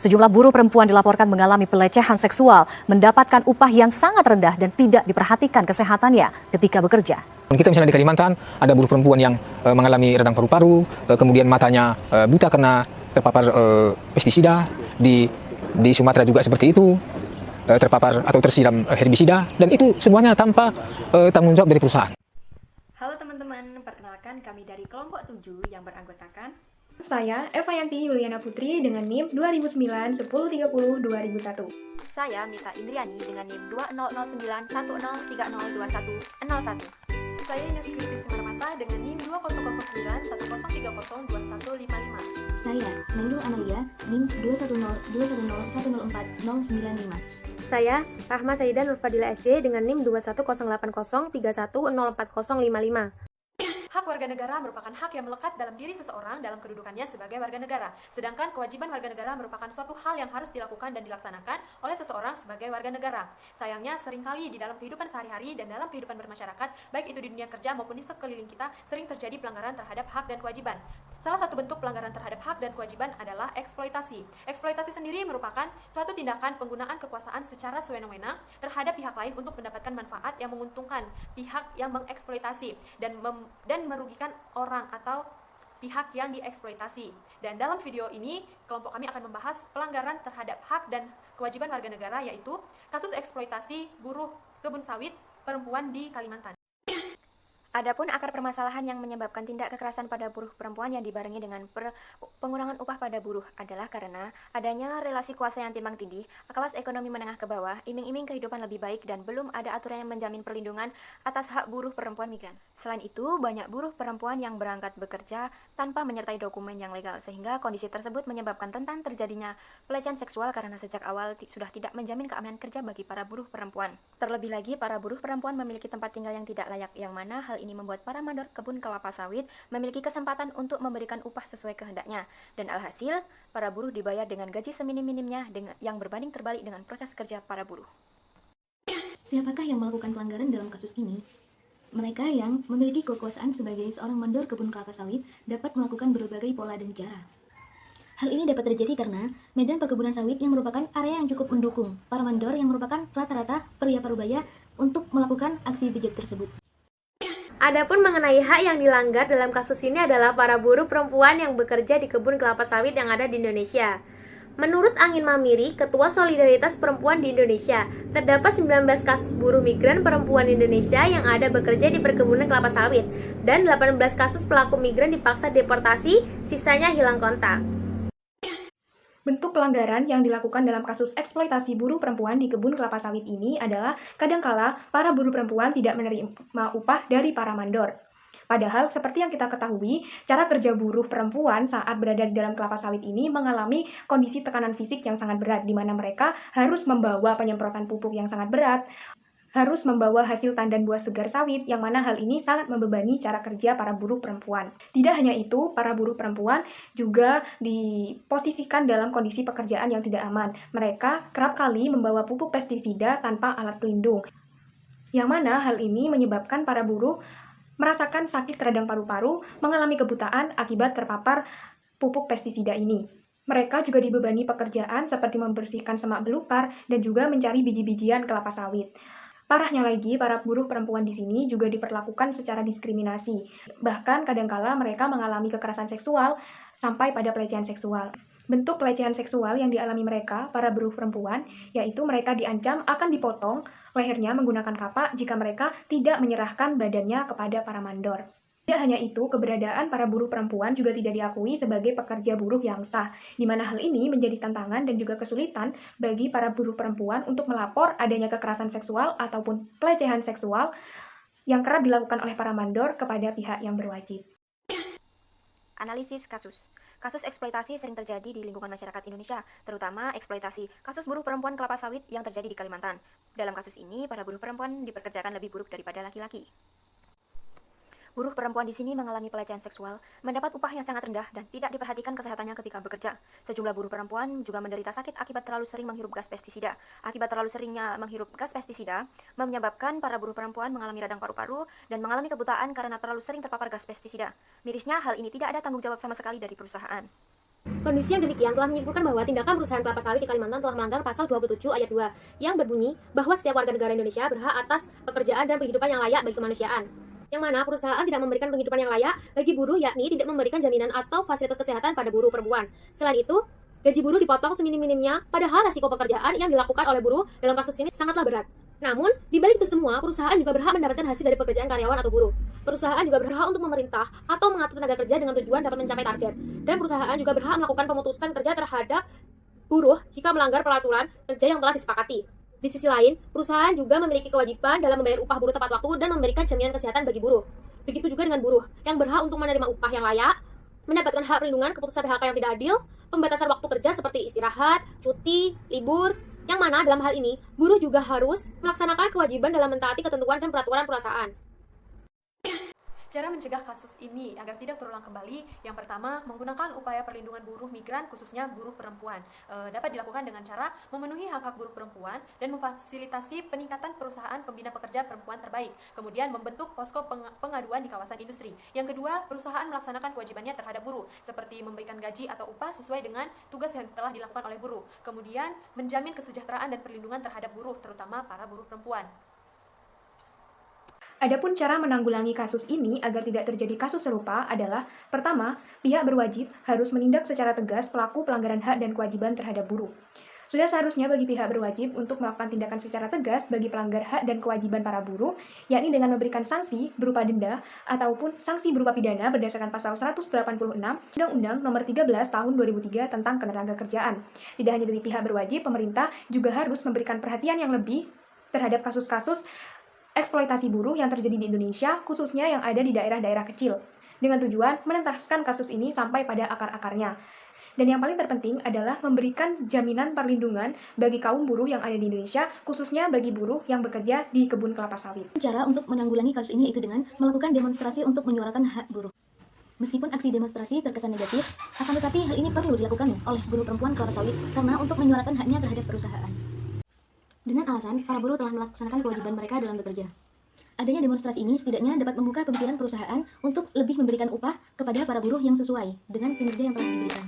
Sejumlah buruh perempuan dilaporkan mengalami pelecehan seksual, mendapatkan upah yang sangat rendah dan tidak diperhatikan kesehatannya ketika bekerja. Kita misalnya di Kalimantan ada buruh perempuan yang mengalami radang paru-paru, kemudian matanya buta karena terpapar pestisida. Di Sumatera juga seperti itu, terpapar atau tersiram herbisida, dan itu semuanya tanpa tanggung jawab dari perusahaan. Halo teman-teman, perkenalkan kami dari kelompok 7 yang beranggotakan saya Eva Yanti Yuliana Putri dengan NIM 2009 1030 2001. Saya Mita Indriani dengan NIM 200910302101. Saya Ines Kristi Marmata dengan NIM 200910302155. Saya Nailul Amalia NIM 21021049095. Saya Rahma Saida Nurfadila SJ dengan NIM 2108031040055. Hak warga negara merupakan hak yang melekat dalam diri seseorang dalam kedudukannya sebagai warga negara. Sedangkan kewajiban warga negara merupakan suatu hal yang harus dilakukan dan dilaksanakan oleh seseorang sebagai warga negara. Sayangnya seringkali di dalam kehidupan sehari-hari dan dalam kehidupan bermasyarakat, baik itu di dunia kerja maupun di sekeliling kita, sering terjadi pelanggaran terhadap hak dan kewajiban. Salah satu bentuk pelanggaran terhadap hak dan kewajiban adalah eksploitasi. Eksploitasi sendiri merupakan suatu tindakan penggunaan kekuasaan secara sewenang-wenang terhadap pihak lain untuk mendapatkan manfaat yang menguntungkan pihak yang mengeksploitasi dan merugikan orang atau pihak yang dieksploitasi. Dan dalam video ini, kelompok kami akan membahas pelanggaran terhadap hak dan kewajiban warga negara, yaitu kasus eksploitasi buruh kebun sawit perempuan di Kalimantan. Adapun akar permasalahan yang menyebabkan tindak kekerasan pada buruh perempuan yang dibarengi dengan pengurangan upah pada buruh adalah karena adanya relasi kuasa yang timbang tindih, kelas ekonomi menengah ke bawah, iming-iming kehidupan lebih baik, dan belum ada aturan yang menjamin perlindungan atas hak buruh perempuan migran. Selain itu, banyak buruh perempuan yang berangkat bekerja tanpa menyertai dokumen yang legal, sehingga kondisi tersebut menyebabkan rentan terjadinya pelecehan seksual karena sejak awal sudah tidak menjamin keamanan kerja bagi para buruh perempuan. Terlebih lagi, para buruh perempuan memiliki tempat tinggal yang tidak layak, yang mana hal ini membuat para mandor kebun kelapa sawit memiliki kesempatan untuk memberikan upah sesuai kehendaknya, dan alhasil para buruh dibayar dengan gaji seminim-minimnya yang berbanding terbalik dengan proses kerja para buruh. Siapakah yang melakukan pelanggaran dalam kasus ini? Mereka yang memiliki kekuasaan sebagai seorang mandor kebun kelapa sawit dapat melakukan berbagai pola dan cara. Hal ini dapat terjadi karena medan perkebunan sawit yang merupakan area yang cukup mendukung para mandor yang merupakan rata-rata pria parubaya untuk melakukan aksi bejat tersebut. Adapun mengenai hak yang dilanggar dalam kasus ini adalah para buruh perempuan yang bekerja di kebun kelapa sawit yang ada di Indonesia. Menurut Angin Mamiri, Ketua Solidaritas Perempuan di Indonesia, terdapat 19 kasus buruh migran perempuan Indonesia yang ada bekerja di perkebunan kelapa sawit, dan 18 kasus pelaku migran dipaksa deportasi, sisanya hilang kontak. Bentuk pelanggaran yang dilakukan dalam kasus eksploitasi buruh perempuan di kebun kelapa sawit ini adalah kadangkala para buruh perempuan tidak menerima upah dari para mandor. Padahal seperti yang kita ketahui, cara kerja buruh perempuan saat berada di dalam kelapa sawit ini mengalami kondisi tekanan fisik yang sangat berat, di mana mereka harus membawa penyemprotan pupuk yang sangat berat, harus membawa hasil tandan buah segar sawit, yang mana hal ini sangat membebani cara kerja para buruh perempuan. Tidak hanya itu, para buruh perempuan juga diposisikan dalam kondisi pekerjaan yang tidak aman. Mereka kerap kali membawa pupuk pestisida tanpa alat pelindung, yang mana hal ini menyebabkan para buruh merasakan sakit radang paru-paru, mengalami kebutaan akibat terpapar pupuk pestisida ini. Mereka juga dibebani pekerjaan seperti membersihkan semak belukar dan juga mencari biji-bijian kelapa sawit. Parahnya lagi, para buruh perempuan di sini juga diperlakukan secara diskriminasi. Bahkan kadangkala mereka mengalami kekerasan seksual sampai pada pelecehan seksual. Bentuk pelecehan seksual yang dialami mereka, para buruh perempuan, yaitu mereka diancam akan dipotong lehernya menggunakan kapak jika mereka tidak menyerahkan badannya kepada para mandor. Tidak hanya itu, keberadaan para buruh perempuan juga tidak diakui sebagai pekerja buruh yang sah, di mana hal ini menjadi tantangan dan juga kesulitan bagi para buruh perempuan untuk melapor adanya kekerasan seksual ataupun pelecehan seksual yang kerap dilakukan oleh para mandor kepada pihak yang berwajib. Analisis kasus. Kasus eksploitasi sering terjadi di lingkungan masyarakat Indonesia, terutama eksploitasi kasus buruh perempuan kelapa sawit yang terjadi di Kalimantan. Dalam kasus ini, para buruh perempuan diperkerjakan lebih buruk daripada laki-laki. Buruh perempuan di sini mengalami pelecehan seksual, mendapat upah yang sangat rendah, dan tidak diperhatikan kesehatannya ketika bekerja. Sejumlah buruh perempuan juga menderita sakit akibat terlalu sering menghirup gas pestisida. Akibat terlalu seringnya menghirup gas pestisida, menyebabkan para buruh perempuan mengalami radang paru-paru dan mengalami kebutaan karena terlalu sering terpapar gas pestisida. Mirisnya, hal ini tidak ada tanggung jawab sama sekali dari perusahaan. Kondisi yang demikian telah menyimpulkan bahwa tindakan perusahaan kelapa sawit di Kalimantan telah melanggar pasal 27 ayat 2 yang berbunyi bahwa setiap warga negara Indonesia berhak atas pekerjaan dan penghidupan yang layak bagi kemanusiaan. Yang mana perusahaan tidak memberikan penghidupan yang layak bagi buruh, yakni tidak memberikan jaminan atau fasilitas kesehatan pada buruh perempuan. Selain itu, gaji buruh dipotong seminim-minimnya, padahal resiko pekerjaan yang dilakukan oleh buruh dalam kasus ini sangatlah berat. Namun, di balik itu semua, perusahaan juga berhak mendapatkan hasil dari pekerjaan karyawan atau buruh. Perusahaan juga berhak untuk memerintah atau mengatur tenaga kerja dengan tujuan dapat mencapai target. Dan perusahaan juga berhak melakukan pemutusan kerja terhadap buruh jika melanggar peraturan kerja yang telah disepakati. Di sisi lain, perusahaan juga memiliki kewajiban dalam membayar upah buruh tepat waktu dan memberikan jaminan kesehatan bagi buruh. Begitu juga dengan buruh, yang berhak untuk menerima upah yang layak, mendapatkan hak perlindungan keputusan PHK yang tidak adil, pembatasan waktu kerja seperti istirahat, cuti, libur, yang mana dalam hal ini, buruh juga harus melaksanakan kewajiban dalam mentaati ketentuan dan peraturan perusahaan. Cara mencegah kasus ini agar tidak terulang kembali, yang pertama, menggunakan upaya perlindungan buruh migran, khususnya buruh perempuan. Dapat dilakukan dengan cara memenuhi hak-hak buruh perempuan dan memfasilitasi peningkatan perusahaan pembina pekerja perempuan terbaik. Kemudian membentuk posko pengaduan di kawasan industri. Yang kedua, perusahaan melaksanakan kewajibannya terhadap buruh, seperti memberikan gaji atau upah sesuai dengan tugas yang telah dilakukan oleh buruh. Kemudian, menjamin kesejahteraan dan perlindungan terhadap buruh, terutama para buruh perempuan. Adapun cara menanggulangi kasus ini agar tidak terjadi kasus serupa adalah, pertama, pihak berwajib harus menindak secara tegas pelaku pelanggaran hak dan kewajiban terhadap buruh. Sudah seharusnya bagi pihak berwajib untuk melakukan tindakan secara tegas bagi pelanggar hak dan kewajiban para buruh, yakni dengan memberikan sanksi berupa denda ataupun sanksi berupa pidana berdasarkan pasal 186 Undang-Undang Nomor 13 Tahun 2003 tentang Ketenagakerjaan. Tidak hanya dari pihak berwajib, pemerintah juga harus memberikan perhatian yang lebih terhadap kasus-kasus eksploitasi buruh yang terjadi di Indonesia, khususnya yang ada di daerah-daerah kecil, dengan tujuan menuntaskan kasus ini sampai pada akar-akarnya. Dan yang paling terpenting adalah memberikan jaminan perlindungan bagi kaum buruh yang ada di Indonesia, khususnya bagi buruh yang bekerja di kebun kelapa sawit. Cara untuk menanggulangi kasus ini yaitu dengan melakukan demonstrasi untuk menyuarakan hak buruh. Meskipun aksi demonstrasi terkesan negatif, akan tetapi hal ini perlu dilakukan oleh buruh perempuan kelapa sawit karena untuk menyuarakan haknya terhadap perusahaan. Dengan alasan, para buruh telah melaksanakan kewajiban mereka dalam bekerja. Adanya demonstrasi ini setidaknya dapat membuka pemikiran perusahaan untuk lebih memberikan upah kepada para buruh yang sesuai dengan kinerja yang telah diberikan.